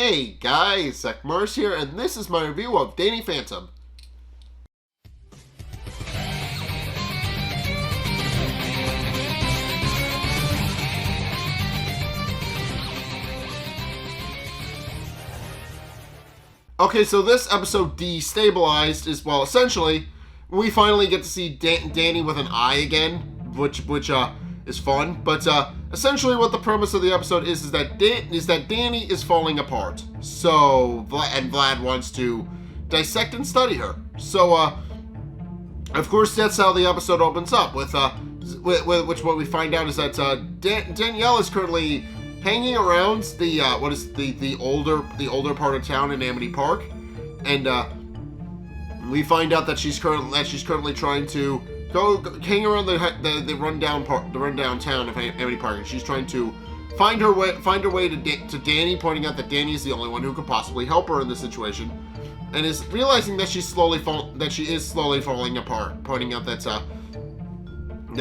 Hey guys, Zack here, and this is my review of Dani Phantom. Okay, so this episode destabilized is, well, essentially, we finally get to see Dani with an eye again, which is fun. But essentially, what the premise of the episode is that Dani is falling apart. So Vlad wants to dissect and study her. So of course, that's how the episode opens up with what we find out is that Danielle is currently hanging around the older part of town in Amity Park, and we find out that she's currently trying to go hang around the rundown town of Amity Park, and she's trying to find her way to Dani, pointing out that Dani is the only one who could possibly help her in this situation, and is realizing that she is slowly falling apart, pointing out that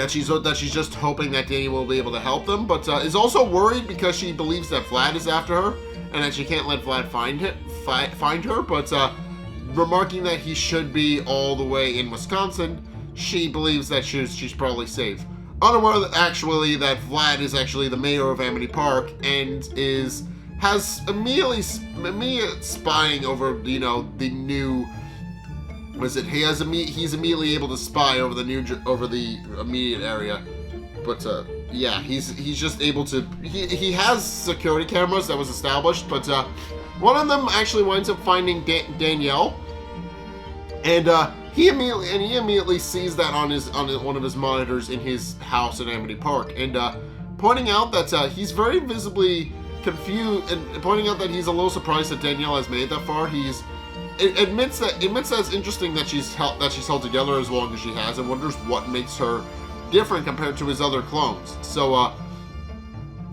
she's just hoping that Dani will be able to help them, but is also worried because she believes that Vlad is after her and that she can't let Vlad find her. But remarking that he should be all the way in Wisconsin, she believes that she's probably safe. Unaware that Vlad is actually the mayor of Amity Park and has immediately spying over the new. He's immediately able to spy over the immediate area, but yeah, he's just able to. He has security cameras that was established, but one of them actually winds up finding Danielle, and he immediately sees that on one of his monitors in his house in Amity Park, and pointing out that he's very visibly confused, and pointing out that he's a little surprised that Danielle has made it that far. It admits that it's interesting that she's held together as long as she has, and wonders what makes her different compared to his other clones. So,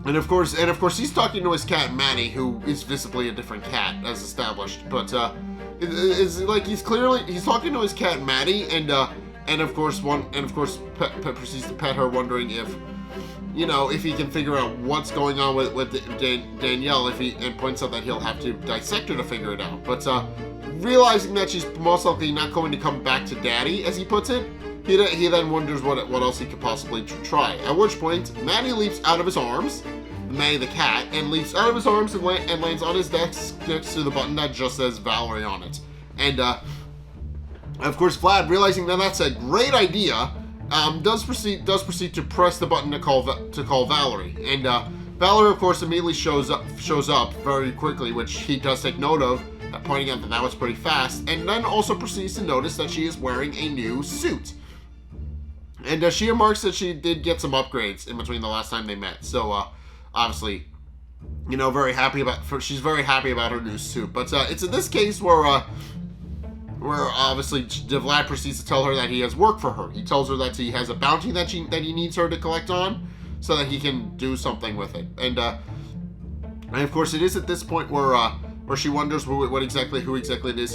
and of course, he's talking to his cat Maddie, who is visibly a different cat, as established. But it's like he's talking to his cat Maddie, and of course proceeds to pet her, wondering if he can figure out what's going on with Danielle, and points out that he'll have to dissect her to figure it out. But realizing that she's most likely not going to come back to Daddy, as he puts it, he then wonders what else he could possibly try. At which point, Maddie leaps out of his arms, Maddie the cat, and leaps out of his arms and lands on his desk next to the button that just says Valerie on it. And of course, Vlad, realizing that that's a great idea, does proceed to press the button to call Valerie, and Valerie, of course, immediately shows up very quickly, which he does take note of, pointing out that was pretty fast, and then also proceeds to notice that she is wearing a new suit, and she remarks that she did get some upgrades in between the last time they met. So obviously, she's very happy about her new suit. But it's in this case where obviously Vlad proceeds to tell her that he has work for her. He tells her that he has a bounty that he needs her to collect on, so that he can do something with it. And of course, it is at this point where she wonders who exactly it is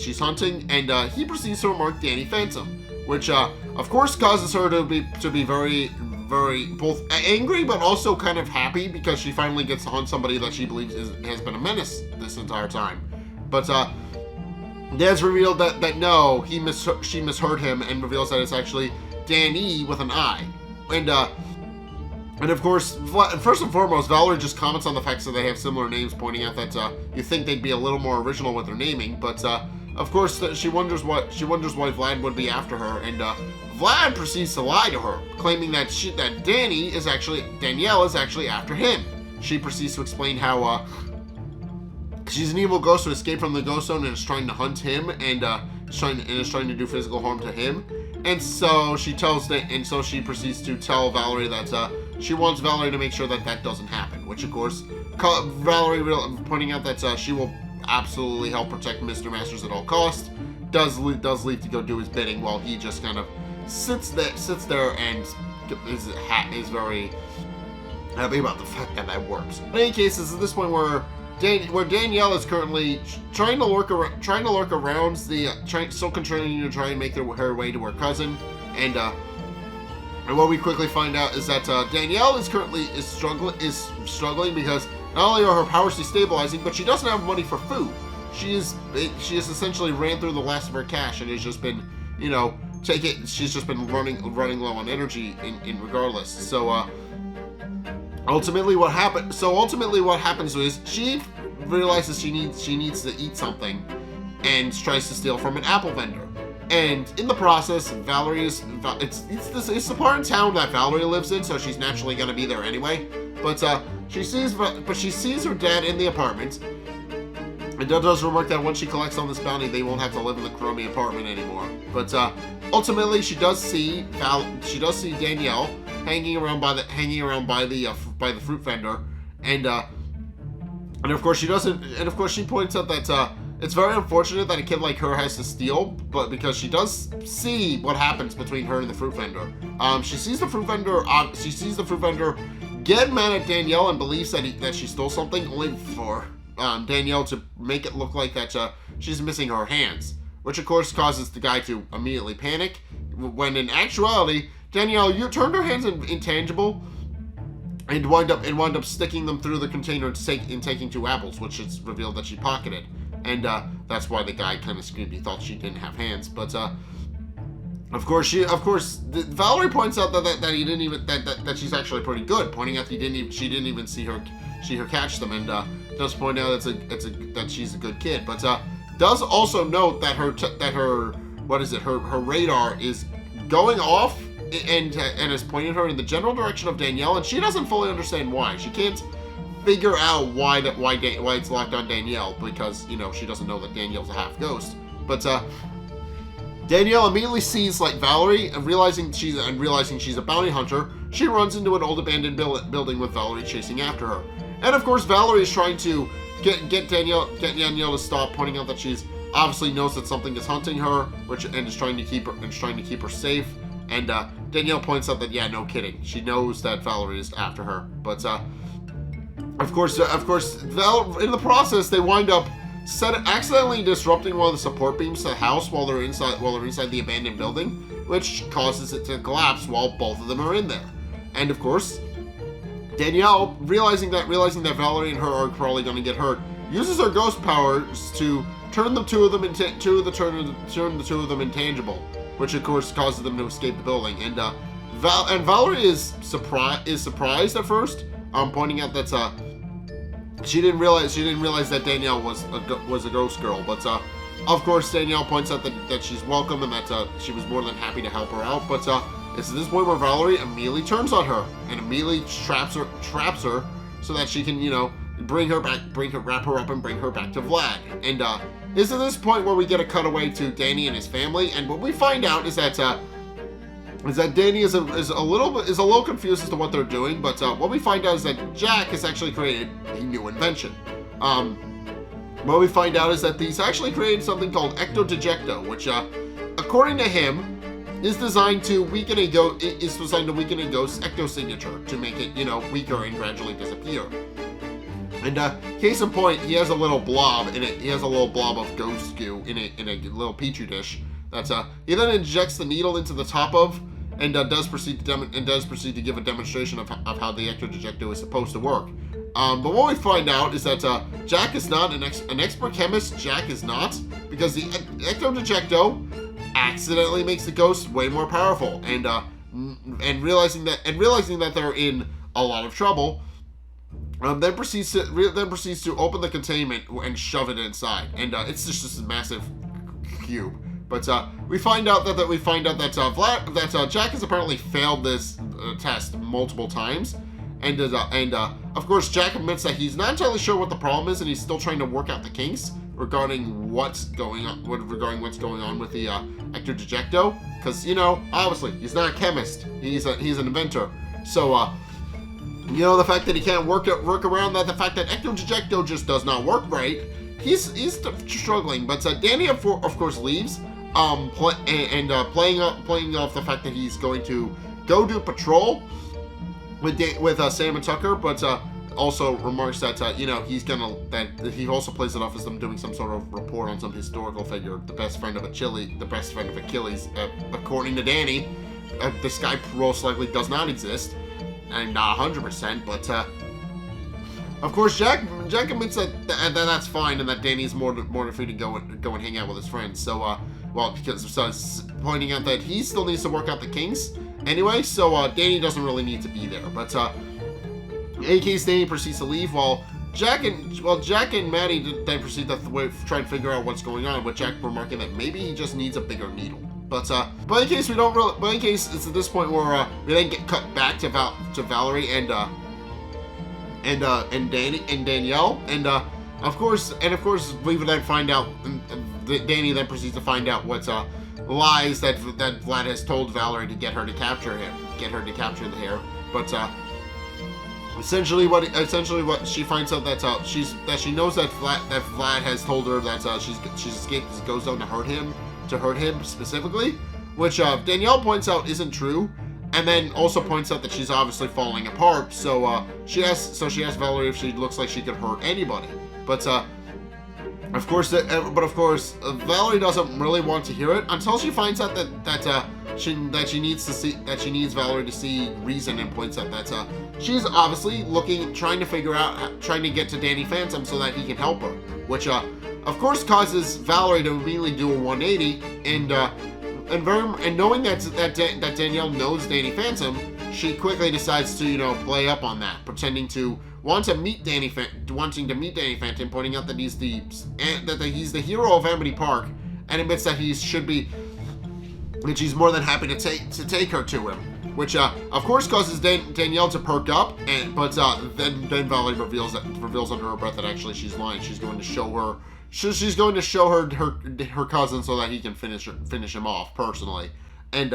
she's hunting, and he proceeds to remark Dani Phantom, which of course causes her to be very, very both angry but also kind of happy, because she finally gets to hunt somebody that she believes has been a menace this entire time. But Dad's revealed that no, she misheard him, and reveals that it's actually Dani with an I. And of course, first and foremost, Valerie just comments on the fact that they have similar names, pointing out that you think they'd be a little more original with their naming. But of course, she wonders why Vlad would be after her, and Vlad proceeds to lie to her, claiming that Danielle is actually after him. She proceeds to explain how she's an evil ghost who escaped from the ghost zone and is trying to hunt him, and is trying to do physical harm to him. And so she proceeds to tell Valerie that she wants Valerie to make sure that doesn't happen. Which, of course, Valerie, pointing out that she will absolutely help protect Mr. Masters at all costs, does leave to go do his bidding, while he just kind of sits there and is very happy about the fact that works. In any case, it's at this point where Danielle is currently trying to lurk around still continuing to try and make her way to her cousin, and what we quickly find out is that Danielle is struggling because Not only are her powers destabilizing, but she doesn't have money for food. She has essentially ran through the last of her cash and has just been, you know, she's just been running low on energy in regardless. So ultimately what happens is she realizes she needs to eat something and tries to steal from an apple vendor. And in the process, Valerie is it's the part in town that Valerie lives in, so she's naturally going to be there anyway. But she sees her dad in the apartment. And does remark that once she collects on this bounty, they won't have to live in the crummy apartment anymore. But ultimately, she does see Danielle hanging around by the fruit vendor, and of course she points out that it's very unfortunate that a kid like her has to steal, but because she does see what happens between her and the fruit vendor. She sees the fruit vendor get mad at Danielle and believes that she stole something, only for Danielle to make it look like that she's missing her hands, which of course causes the guy to immediately panic, when in actuality, Danielle, you turned her hands intangible and wind up sticking them through the container and taking 2 apples, which is revealed that she pocketed. And that's why the guy kind of screamed. He thought she didn't have hands, but of course, Valerie points out that she's actually pretty good, pointing out that she didn't even see her catch them, and does point out that she's a good kid, but does also note that her radar is going off and is pointing her in the general direction of Danielle, and she doesn't fully understand why. She can't figure out why it's locked on Danielle, because, you know, she doesn't know that Danielle's a half ghost. But Danielle immediately sees Valerie, and realizing she's a bounty hunter, she runs into an old abandoned building with Valerie chasing after her. And of course, Valerie is trying to get Danielle to stop, pointing out that she's obviously knows that something is hunting her, and is trying to keep her safe. And Danielle points out that, yeah, no kidding, she knows that Valerie is after her. But of course, in the process, they wind up accidentally disrupting one of the support beams to the house while they're inside the abandoned building, which causes it to collapse while both of them are in there. And of course, Danielle, realizing that Valerie and her are probably going to get hurt, uses her ghost powers to turn the two of them intangible, which of course causes them to escape the building. And Valerie is surprised at first, pointing out that she didn't realize that Danielle was a ghost girl. But of course, Danielle points out that she's welcome and that she was more than happy to help her out. But it's at this point where Valerie immediately turns on her and immediately traps her so that she can, you know, wrap her up and bring her back to Vlad. And it's at this point where we get a cutaway to Dani and his family, and what we find out is that Dani is a little confused as to what they're doing. But what we find out is that Jack has actually created a new invention. What we find out is that he's actually created something called ectodejecto, which, according to him, is designed to weaken a ghost's ectosignature to make it, you know, weaker and gradually disappear. And case in point, he has a little blob in it. He has a little blob of ghost goo in a little petri dish. That's he then injects the needle into the top of, and does proceed to give a demonstration of how the ectodejecto is supposed to work. But what we find out is that Jack is not an expert chemist. Jack is not, because the ectodejecto accidentally makes the ghost way more powerful, and realizing that they're in a lot of trouble, then proceeds to open the containment and shove it inside, and it's just this massive cube. But we find out that Jack has apparently failed this test multiple times, and of course Jack admits that he's not entirely sure what the problem is, and he's still trying to work out the kinks regarding what's going on with the ectodejecto, because, you know, obviously he's not a chemist, he's an inventor. So you know, the fact that he can't work around that, the fact that ectodejecto just does not work right, he's struggling. But Dani of course leaves, playing off the fact that he's going to go do patrol with Sam and Tucker, but also remarks that you know, he also plays it off as them doing some sort of report on some historical figure, the best friend of Achilles, according to Dani. This guy most likely does not exist. I'm not 100%, but of course, Jack admits that that's fine and that Dani's more than free to go and hang out with his friends. So, because pointing out that he still needs to work out the kinks anyway, so Dani doesn't really need to be there. But in any case, Dani proceeds to leave while Jack and Maddie then proceed to try and figure out what's going on, with Jack remarking that maybe he just needs a bigger needle. But in case we don't really, but in case it's at this point where we then get cut back to Valerie and Danielle, and of course we would then find out. Dani then proceeds to find out what lies that Vlad has told Valerie to get her to capture the hair. But essentially what she finds out that she knows that Vlad has told her that she's escaped, goes down to hurt him specifically, which Danielle points out isn't true, and then also points out that she's obviously falling apart. So she asks Valerie if she looks like she could hurt anybody, but of course, Valerie doesn't really want to hear it until she finds out that she needs Valerie to see reason, and points out that she's obviously trying to get to Dani Phantom so that he can help her, which of course causes Valerie to immediately do a 180, and knowing that Danielle knows Dani Phantom, she quickly decides to play up on that, pretending to wanting to meet Dani Phantom, pointing out that he's the hero of Amity Park, and admits that she's more than happy to take her to him, which of course causes Danielle to perk up, but then Valerie reveals under her breath that actually she's lying. She's going to show her her cousin so that he can finish him off personally, and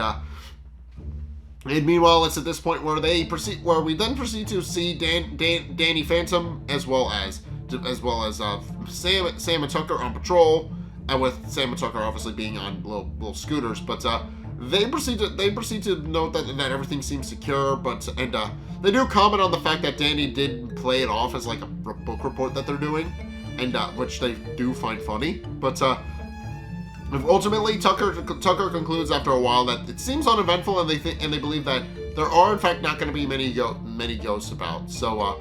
meanwhile, it's at this point where we then proceed to see Dani Phantom as well as Sam and Tucker on patrol, and with Sam and Tucker obviously being on little scooters. But they proceed to note that everything seems secure. And they do comment on the fact that Dani did play it off as like a book report that they're doing, and which they do find funny. But ultimately, Tucker concludes after a while that it seems uneventful, and they believe that there are in fact not going to be many ghosts about. So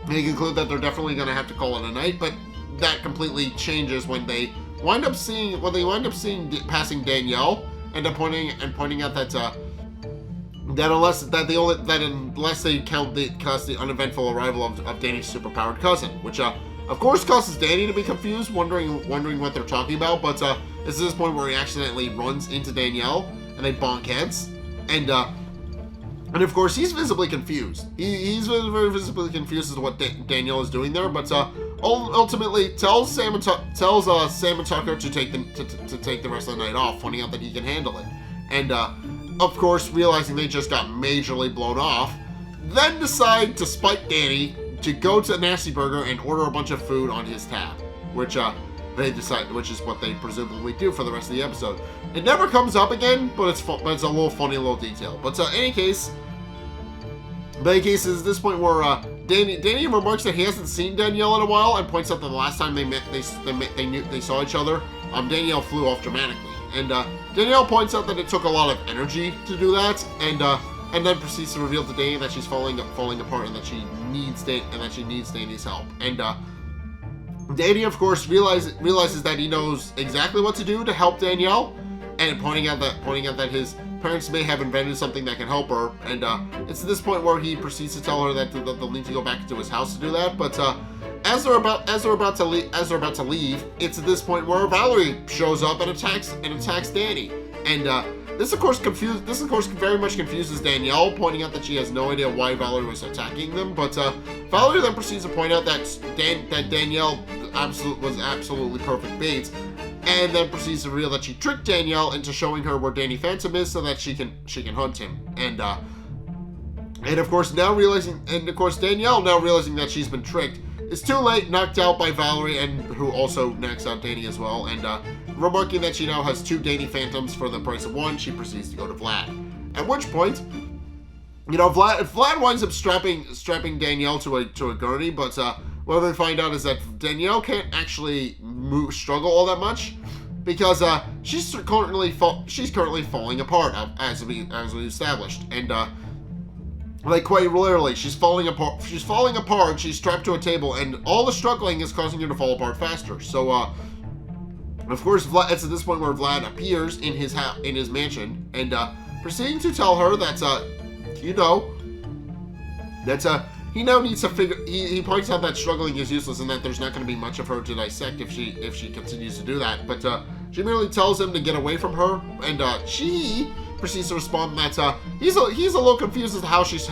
they conclude that they're definitely going to have to call it a night. But that completely changes when they wind up seeing passing Danielle, and pointing out that unless they count the uneventful arrival of Dani's superpowered cousin, which of course causes Dani to be confused, wondering what they're talking about. But it's this point where he accidentally runs into Danielle, and they bonk heads, and of course he's visibly confused. He's very visibly confused as to what Danielle is doing there. But ultimately tells Sam and Tucker to take the rest of the night off, pointing out that he can handle it. And of course, realizing they just got majorly blown off, then decide to spite Dani to go to Nasty Burger and order a bunch of food on his tab, which which is what they presumably do for the rest of the episode. It never comes up again, but it's a little funny little detail. But in any case, is this point where Dani remarks that he hasn't seen Danielle in a while, and points out that the last time they saw each other, Danielle flew off dramatically, and Danielle points out that it took a lot of energy to do that, and then proceeds to reveal to Dani that she's falling apart, and that she needs Dani's help. And Dani, of course, realizes that he knows exactly what to do to help Danielle, and pointing out that his parents may have invented something that can help her. And it's at this point where he proceeds to tell her that they'll need to go back to his house to do that. But as they're about to leave, it's at this point where Valerie shows up and attacks Dani. And this of course very much confuses Danielle, pointing out that she has no idea why Valerie was attacking them. But Valerie then proceeds to point out that Danielle was absolutely perfect bait, and then proceeds to reveal that she tricked Danielle into showing her where Dani Phantom is so that she can hunt him. And of course Danielle, now realizing that she's been tricked, is too late, knocked out by Valerie, and who also knocks out Dani as well. And remarking that she now has 2 Dani Phantoms for the price of 1, she proceeds to go to Vlad. At which point, Vlad winds up strapping Danielle to a gurney, but what we find out is that Danielle can't actually struggle all that much, because she's currently falling apart, as we established. And Like, quite literally, she's falling apart. She's falling apart. She's strapped to a table, and all the struggling is causing her to fall apart faster. So, of course, it's at this point where Vlad appears in his mansion, and proceeding to tell her that, he now needs to figure. He points out that struggling is useless, and that there's not going to be much of her to dissect if she continues to do that. But she merely tells him to get away from her, and she proceeds to respond that he's a little confused as to how she's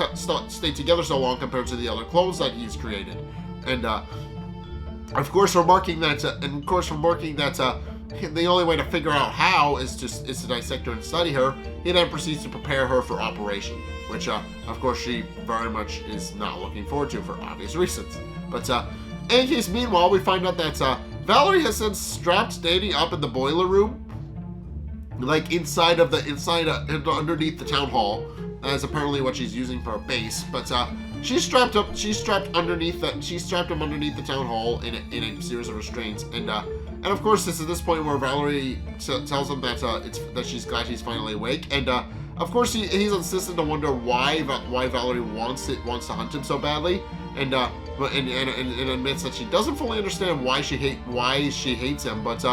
stayed together so long compared to the other clones that he's created, and of course remarking that the only way to figure out how is to dissect her and study her. He then proceeds to prepare her for operation, which of course she very much is not looking forward to for obvious reasons. But in case, meanwhile, we find out that Valerie has since strapped Dani up in the boiler room, like underneath the town hall, as apparently what she's using for a base. But she's strapped him underneath the town hall in a series of restraints, and of course it's at this point where Valerie tells him that she's glad he's finally awake, and of course he's insistent to wonder why Valerie wants to hunt him so badly, and admits that she doesn't fully understand why she hates him, but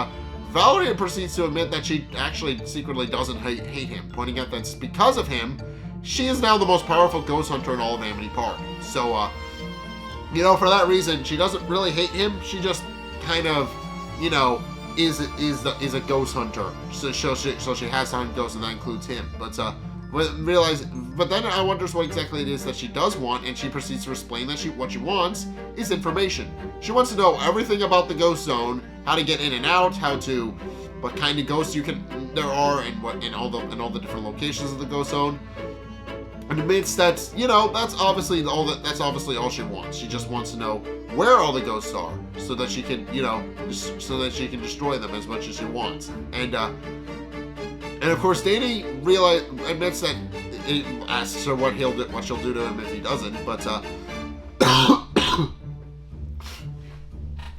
Valerie proceeds to admit that she actually secretly doesn't hate him, pointing out that because of him, she is now the most powerful ghost hunter in all of Amity Park. So, for that reason, she doesn't really hate him. She just kind of, is a ghost hunter. So she has to hunt ghosts, and that includes him. But then I wonders what exactly it is that she does want, and she proceeds to explain that what she wants is information. She wants to know everything about the ghost zone, how to get in and out, what kind of ghosts there are, and all the different locations of the ghost zone. And admits that that's obviously all she wants. She just wants to know where all the ghosts are, so that she can destroy them as much as she wants. And of course, Dani admits that it asks her what she'll do to him if he doesn't. But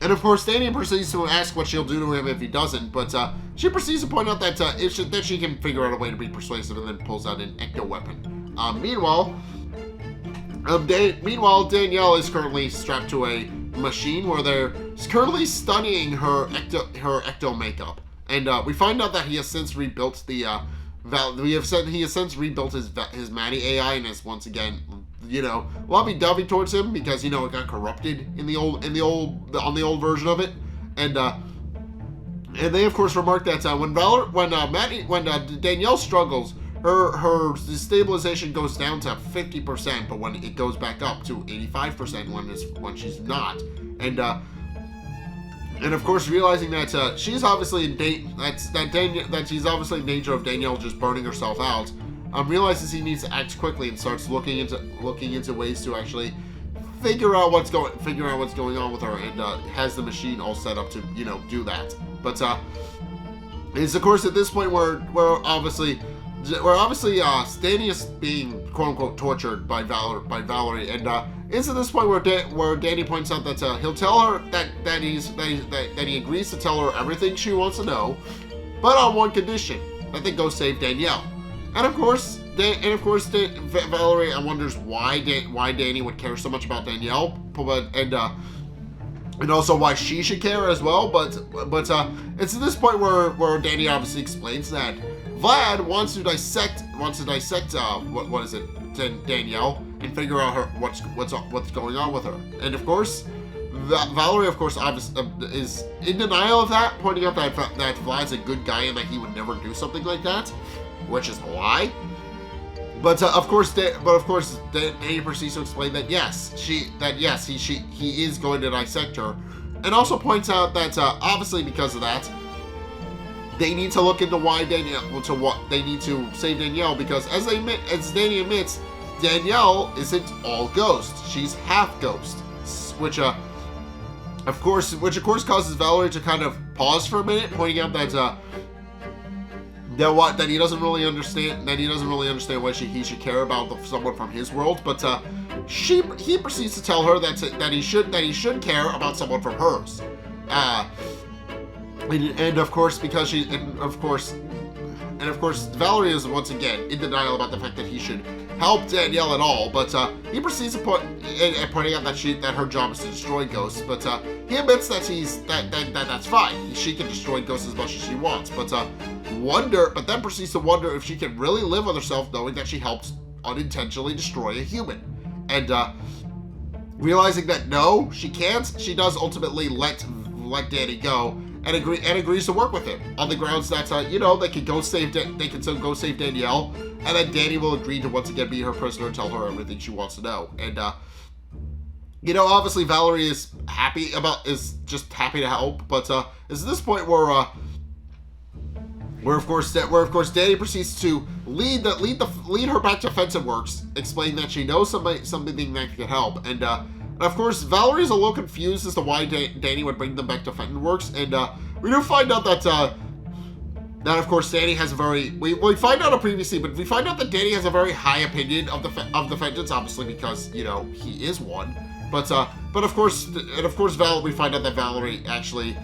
and of course, Dani proceeds to ask what she'll do to him if he doesn't. But she proceeds to point out that she can figure out a way to be persuasive, and then pulls out an ecto weapon. Meanwhile, Danielle is currently strapped to a machine where they're currently studying her ecto makeup, and we find out that he has since rebuilt his Matty AI, and is once again, lovey-dovey towards him because it got corrupted on the old version of it, and they of course remark that when Danielle struggles, her stabilization goes down to 50%, but when it goes back up to 85% when she's not, and of course realizing that she's obviously in she's obviously in danger of Danielle just burning herself out, realizes he needs to act quickly and starts looking into ways to actually figure out what's going on with her, and has the machine all set up to do that. But it's of course at this point where obviously Dani is being quote unquote tortured by Valerie, and it's at this point where Dani points out that he'll tell her that he agrees to tell her everything she wants to know, but on one condition: that they go save Danielle. And of course, Valerie wonders why Dani would care so much about Danielle, and also why she should care as well. But it's at this point where Dani obviously explains that Vlad wants to dissect Danielle, and figure out what's going on with her. And of course, Valerie of course is in denial of that, pointing out that Vlad's a good guy and that he would never do something like that, which is a lie. But of course, Dani proceeds to explain that he is going to dissect her, and also points out that obviously because of that, they need to look into why they need to save Danielle, because as Dani admits, Danielle isn't all ghost; she's half ghost, which of course causes Valerie to kind of pause for a minute, pointing out that he doesn't really understand why he should care about someone from his world, but he proceeds to tell her that he should care about someone from hers, and of course Valerie is once again in denial about the fact that he should help Danielle at all, but he proceeds to pointing out that her job is to destroy ghosts, but he admits that that's fine. She can destroy ghosts as much as she wants, but then proceeds to wonder if she can really live with herself knowing that she helped unintentionally destroy a human. And realizing that no, she can't, she does ultimately let Dani go and agrees to work with him on the grounds that they can go save Danielle, and then Dani will agree to once again be her prisoner and tell her everything she wants to know. And obviously Valerie is just happy to help, but it's at this point where of course Dani proceeds to lead her back to Fenton Works, explaining that she knows something that can help. And of course, Valerie's a little confused as to why Dani would bring them back to Fenton Works, and we do find out that of course Dani has a very we find out previously, but we find out that Dani has a very high opinion of the Fentons, obviously because he is one. But of course we find out that Valerie actually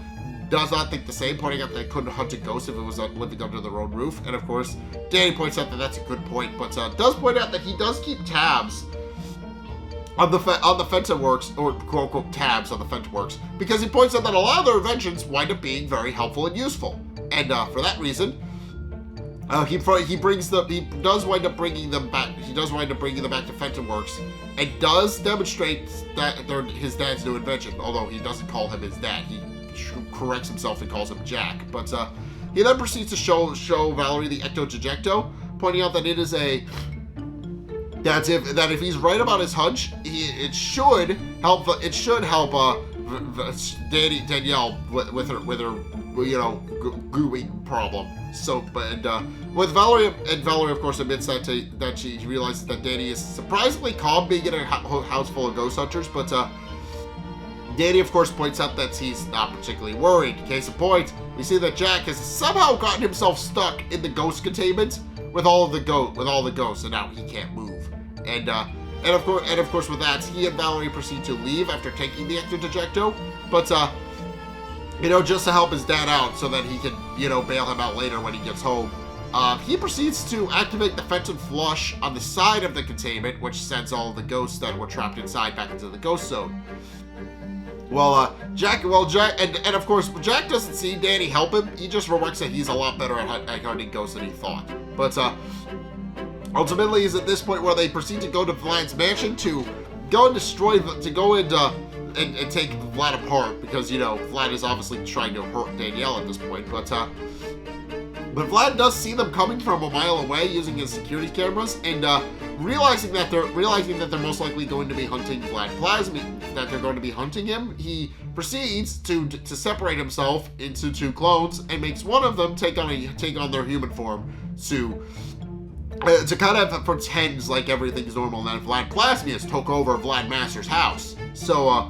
does not think the same, pointing out that they couldn't hunt a ghost if it was living under their own roof. And of course, Dani points out that that's a good point, but does point out that he does keep tabs on the Fenton Works, or quote-unquote tabs on the Fenton Works, because he points out that a lot of their inventions wind up being very helpful and useful. And for that reason, he does wind up bringing them back to Fenton Works, and does demonstrate that his dad's new invention, although he doesn't call him his dad. He corrects himself and calls him Jack. But he then proceeds to show Valerie the ecto-dejecto, pointing out that it is that if he's right about his hunch, it should help Danielle with her gooing problem. So, with Valerie, of course admits that she realizes that Dani is surprisingly calm being in a house full of ghost hunters, but Dani of course points out that he's not particularly worried. Case in point, we see that Jack has somehow gotten himself stuck in the ghost containment with all the ghosts, and now he can't move. And of course with that, he and Valerie proceed to leave after taking the ecto-dejecto, but just to help his dad out so that he can bail him out later when he gets home. He proceeds to activate the Fenton flush on the side of the containment, which sends all of the ghosts that were trapped inside back into the ghost zone. Jack, and of course, Jack doesn't see Dani help him. He just remarks that he's a lot better at hunting ghosts than he thought. But ultimately, is at this point where they proceed to go to Vlad's mansion to go and and take Vlad apart, because Vlad is obviously trying to hurt Danielle at this point. But Vlad does see them coming from a mile away using his security cameras, and realizing that they're most likely going to be hunting Vlad that they're going to be hunting him, he proceeds to separate himself into two clones and makes one of them take on their human form to kind of pretend like everything's normal, and then Vlad Plasmius took over Vlad Master's house. So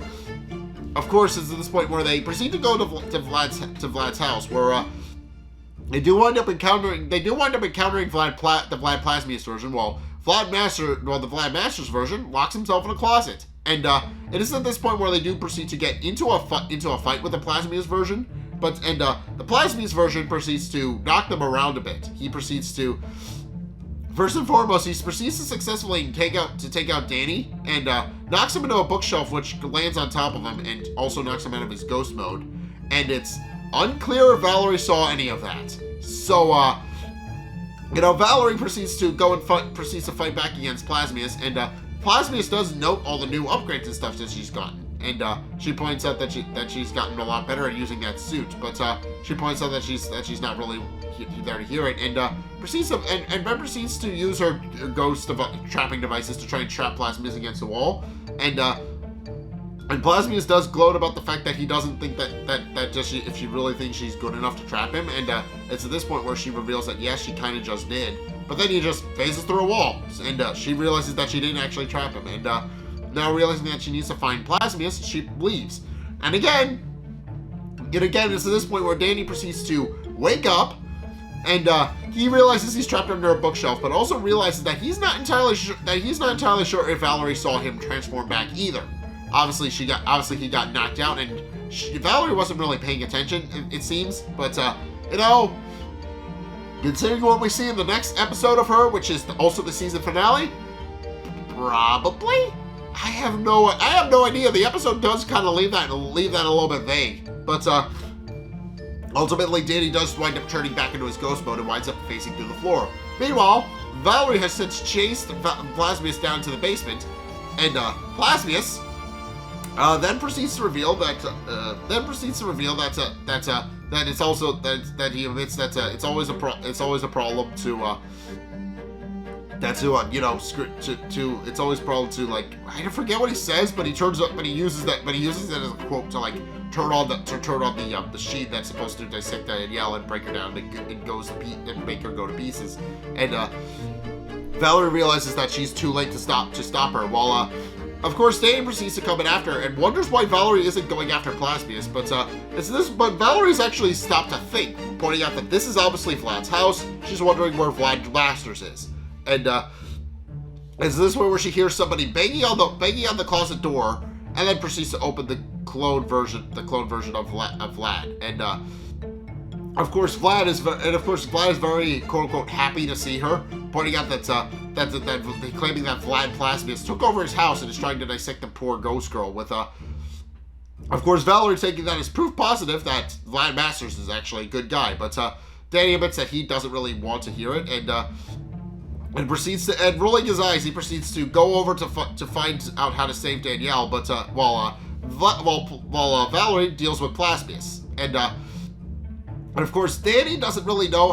of course it's at this point where they proceed to go to Vlad's house, where they do wind up encountering the Vlad Plasmius version, while the Vlad Master's version locks himself in a closet. And it is at this point where they do proceed to get into a fight with the Plasmius version, the Plasmius version proceeds to knock them around a bit. He proceeds to, first and foremost, he proceeds to successfully take out Dani, and knocks him into a bookshelf, which lands on top of him and also knocks him out of his ghost mode. And it's unclear if Valerie saw any of that. So, Valerie proceeds to fight back against Plasmius, and Plasmius does note all the new upgrades and stuff that she's gotten, and she points out that she's gotten a lot better at using that suit, but she points out that she's not really there to hear it, and proceeds to use her ghost trapping devices to try and trap Plasmius against the wall, and Plasmius does gloat about the fact that he doesn't think if she really thinks she's good enough to trap him, and it's at this point where she reveals that yes, she kind of just did, but then he just phases through a wall, and she realizes that she didn't actually trap him, and now realizing that she needs to find Plasmius, she leaves. And again, it's at this point where Dani proceeds to wake up, and he realizes he's trapped under a bookshelf, but also realizes that he's not entirely sure if Valerie saw him transform back either. Obviously, he got knocked out, and Valerie wasn't really paying attention, it seems. But considering what we see in the next episode of her, which is also the season finale, Probably? I have no idea. The episode does kind of leave that a little bit vague. But ultimately, Dani does wind up turning back into his ghost mode and winds up facing through the floor. Meanwhile, Valerie has since chased Plasmius down to the basement, and Plasmius then proceeds to reveal that it's also that he admits that it's always a problem to it's always a problem to, like, I forget what he says, but he uses it as a quote to, like, turn on the sheet that's supposed to dissect Danielle and break her down and make her go to pieces. And Valerie realizes that she's too late to stop her, while of course Dani proceeds to come in after her and wonders why Valerie isn't going after Plasmius, but Valerie's actually stopped to think, pointing out that this is obviously Vlad's house. She's wondering where Vlad Masters is. And is this where she hears somebody banging on the closet door, and then proceeds to open the clone version of Vlad. And of course Vlad is very quote unquote happy to see her, pointing out that claiming that Vlad Plasmius took over his house and is trying to dissect the poor ghost girl. With of course Valerie taking that as proof positive that Vlad Masters is actually a good guy. But Dani admits that he doesn't really want to hear it, and rolling his eyes, he proceeds to go over to find out how to save Danielle. But while Valerie deals with Plasmius, and of course Dani doesn't really know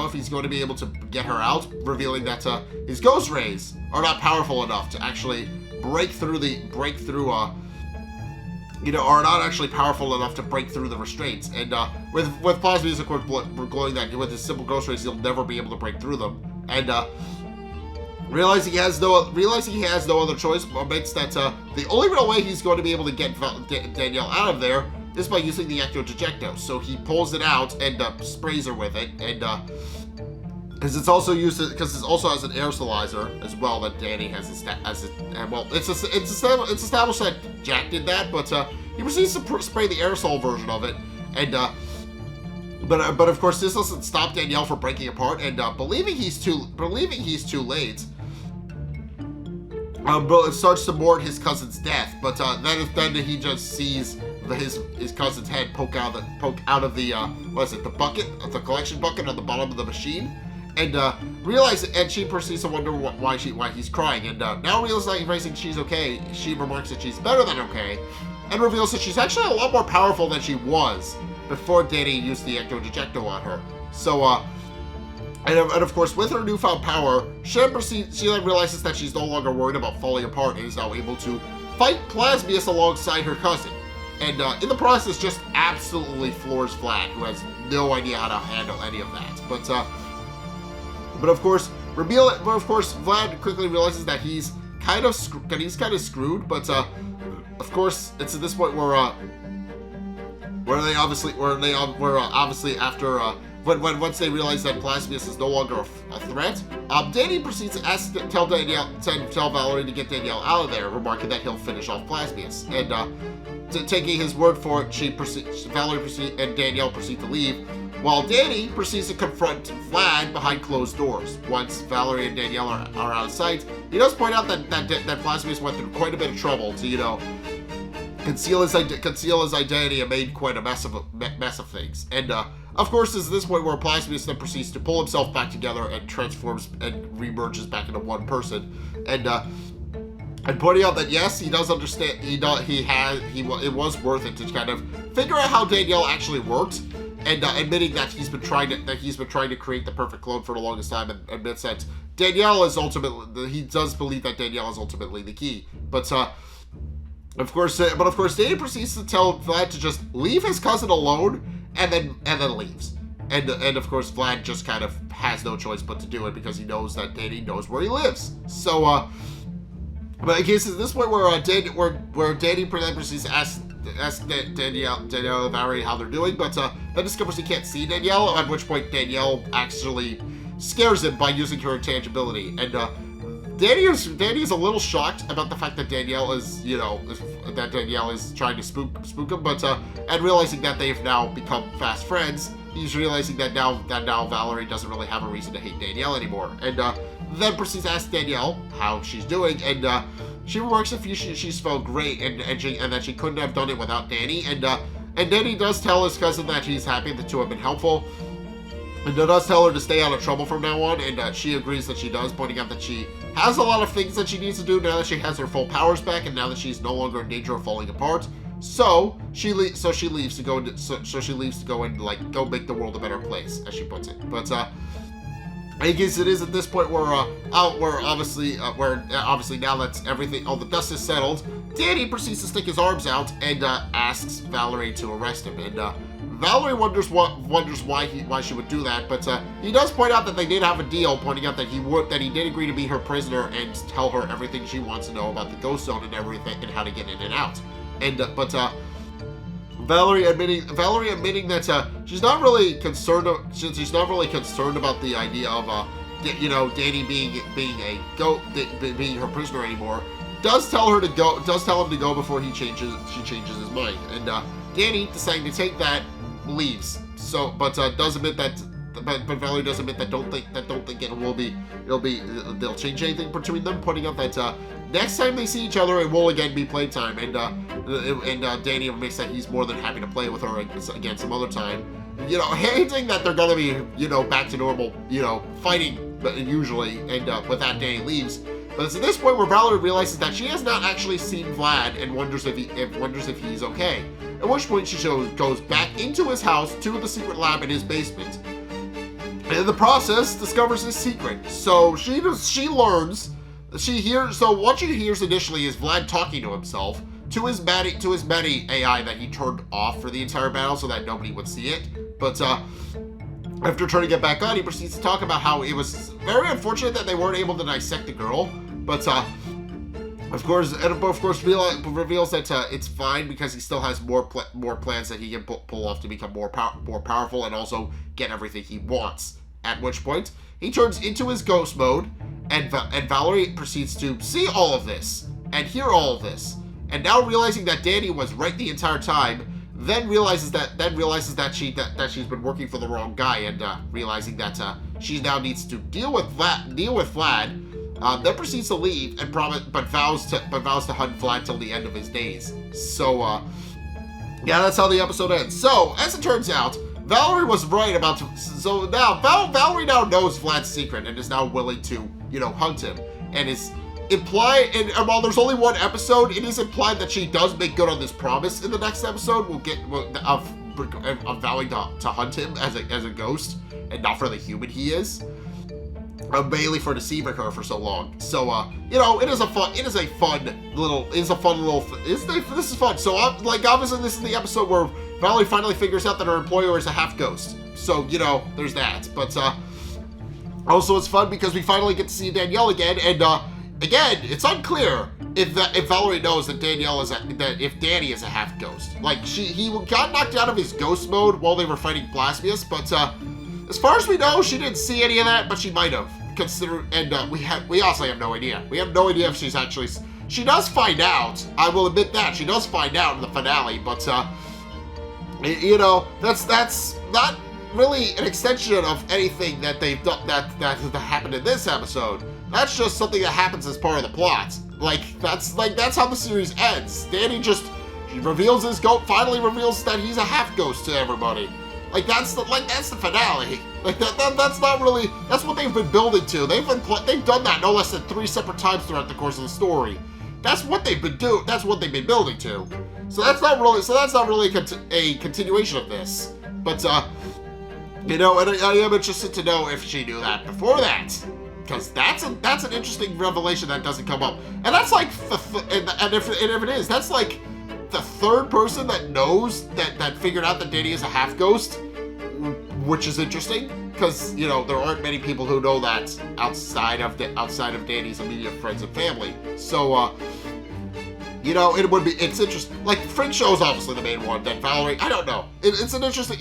if he's going to be able to get her out, revealing that his ghost rays are not powerful enough to actually are not actually powerful enough to break through the restraints. And with Plasmius, of course, glowing that with his simple ghost rays, he'll never be able to break through them. And realizing he has no other choice, admits that the only real way he's going to be able to get Danielle out of there is by using the Ecto Dejecto. So he pulls it out and sprays her with it, and because it's also has an aerosolizer as well that Dani has it's established that Jack did that, but he proceeds to spray the aerosol version of it, and but of course this doesn't stop Danielle from breaking apart, and believing he's too late, it starts to mourn his cousin's death. But then he just sees his cousin's head poke out of the the collection bucket on the bottom of the machine, and she proceeds to wonder why he's crying, and now realizing she's okay, she remarks that she's better than okay, and reveals that she's actually a lot more powerful than she was before Dani used the Ecto Dejecto on her. So and of course, with her newfound power, she then realizes that she's no longer worried about falling apart and is now able to fight Plasmius alongside her cousin. And in the process, just absolutely floors Vlad, who has no idea how to handle any of that. But of course, Vlad quickly realizes that he's kind of screwed. But of course, it's at this point where once they realize that Plasmius is no longer a threat, Dani proceeds to tell Valerie to get Danielle out of there, remarking that he'll finish off Plasmius. And taking his word for it, Valerie and Danielle proceed to leave, while Dani proceeds to confront Vlad behind closed doors. Once Valerie and Danielle are out of sight, he does point out that Plasmius went through quite a bit of trouble to conceal his identity and made quite a mess of things. And of course, this is this point where Plasmius then proceeds to pull himself back together and transforms and remerges back into one person, and pointing out that yes, he does understand. It was worth it to kind of figure out how Danielle actually worked, and admitting that he's been trying to create the perfect clone for the longest time, and admits that he does believe that Danielle is ultimately the key, but. Of course, Dani proceeds to tell Vlad to just leave his cousin alone, and then leaves. And of course, Vlad just kind of has no choice but to do it because he knows that Dani knows where he lives. So, but in case at this point where Dani proceeds to ask Danielle and Valerie how they're doing, but then discovers he can't see Danielle. At which point Danielle actually scares him by using her intangibility, and Dani is a little shocked about the fact that Danielle is trying to spook him, but and realizing that they've now become fast friends, he's realizing that now Valerie doesn't really have a reason to hate Danielle anymore. And then proceeds to ask Danielle how she's doing, and she remarks that she's felt great, and that she couldn't have done it without Dani, and Dani does tell his cousin that he's happy the two have been helpful, and does tell her to stay out of trouble from now on, and she agrees that she does, pointing out that she has a lot of things that she needs to do now that she has her full powers back, and now that she's no longer in danger of falling apart. So she leaves to go and like go make the world a better place, as she puts it. But I guess it is at this point where obviously now that everything, all the dust is settled, Dani proceeds to stick his arms out and asks Valerie to arrest him. And Valerie wonders why she would do that, but he does point out that they did have a deal, pointing out that he did agree to be her prisoner and tell her everything she wants to know about the ghost zone and everything and how to get in and out. And Valerie admitting that she's not really concerned about the idea of Dani being her prisoner anymore. Does tell him to go before she changes his mind. And Dani, deciding to take that, leaves. So, but does admit that. But Valerie does admit that don't think they'll change anything between them, pointing out that next time they see each other, it will again be playtime, and Dani admits that he's more than happy to play with her again some other time. Hinting that they're gonna be back to normal, fighting, but usually, and with that, Dani leaves. But it's at this point where Valerie realizes that she has not actually seen Vlad and wonders if he's okay. At which point she goes back into his house to the secret lab in his basement. And in the process, discovers his secret. So what she hears initially is Vlad talking to himself to his Medi AI that he turned off for the entire battle so that nobody would see it. But after turning it back on, he proceeds to talk about how it was very unfortunate that they weren't able to dissect the girl. But of course, reveals that it's fine because he still has more plans that he can pull off to become more powerful and also get everything he wants. At which point, he turns into his ghost mode, and Valerie proceeds to see all of this and hear all of this, and now realizing that Dani was right the entire time, then realizes that she's been working for the wrong guy, and realizing that she now needs to deal with Vlad. Then proceeds to leave and but vows to hunt Vlad till the end of his days. So yeah, that's how the episode ends. So as it turns out, Valerie was right about so now Valerie now knows Vlad's secret and is now willing to hunt him, and is implied. And while there's only one episode, it is implied that she does make good on this promise. In the next episode, we'll get of vowing to hunt him as a ghost and not for the human he is. Mainly for deceiving her for so long. So, this is fun. So, obviously this is the episode where Valerie finally figures out that her employer is a half ghost. So, there's that. But, also it's fun because we finally get to see Danielle again, and, again, it's unclear if Valerie knows that if Dani is a half ghost. Like, he got knocked out of his ghost mode while they were fighting Blasphemous, but, as far as we know, she didn't see any of that, but she might have. We also have no idea. We have no idea if she's actually. She does find out. I will admit that she does find out in the finale, but that's not really an extension of anything that they've done that happened in this episode. That's just something that happens as part of the plot. That's how the series ends. Dani finally reveals that he's a half ghost to everybody. That's the finale. That's not really. That's what they've been building to. They've done that no less than 3 separate times throughout the course of the story. That's what they've been doing. That's what they've been building to. So that's not really a continuation of this. But and I am interested to know if she knew that before that, because that's an interesting revelation that doesn't come up. And that's if it is, that's like the third person that knows that figured out that Dani is a half ghost, which is interesting because there aren't many people who know that outside of Dani's immediate friends and family. So it's interesting. Like Frank Show is obviously the main one. Then Valerie, I don't know. It's an interesting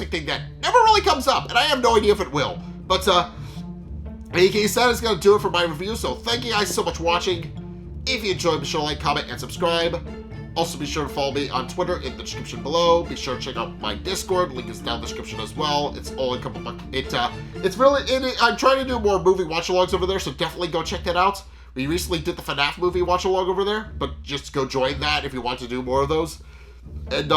thing that never really comes up, and I have no idea if it will. But in any case, that is going to do it for my review. So thank you guys so much for watching. If you enjoyed the show, like, comment, and subscribe. Also, be sure to follow me on Twitter in the description below. Be sure to check out my Discord. Link is down in the description as well. It's all a couple of... It's really... I'm trying to do more movie watch-alongs over there, so definitely go check that out. We recently did the FNAF movie watch-along over there, but just go join that if you want to do more of those. And,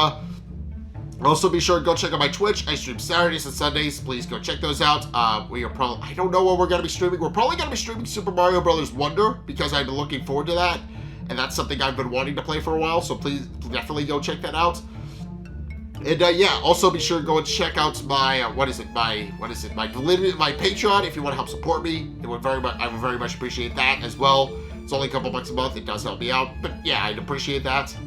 also be sure to go check out my Twitch. I stream Saturdays and Sundays. Please go check those out. We are probably... I don't know what we're going to be streaming. We're probably going to be streaming Super Mario Bros. Wonder, because I've been looking forward to that. And that's something I've been wanting to play for a while, so please definitely go check that out. And yeah, also be sure to go and check out my my Patreon if you want to help support me. I would very much appreciate that as well. It's only a couple bucks a month. It does help me out, but yeah, I'd appreciate that.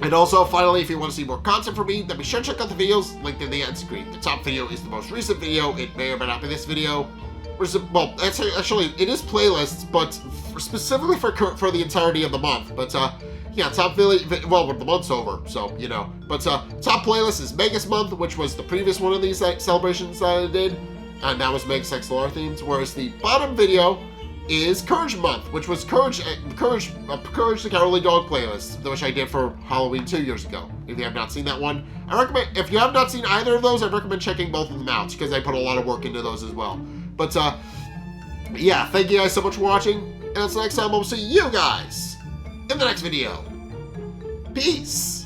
And also, finally, if you want to see more content from me, then be sure to check out the videos linked in the end screen. The top video is the most recent video. It may or may not be this video. Well, actually, it is playlists, but specifically for the entirety of the month. But yeah, top video. Well, the month's over, so you know. But top playlist is Megas Month, which was the previous one of these celebrations that I did, and that was Megas XLR themes. Whereas the bottom video is Courage Month, which was Courage the Cowardly Dog playlist, which I did for Halloween 2 years ago. If you have not seen that one, I recommend. If you have not seen either of those, I recommend checking both of them out because I put a lot of work into those as well. But yeah, thank you guys so much for watching, and until next time, I'll see you guys in the next video. Peace.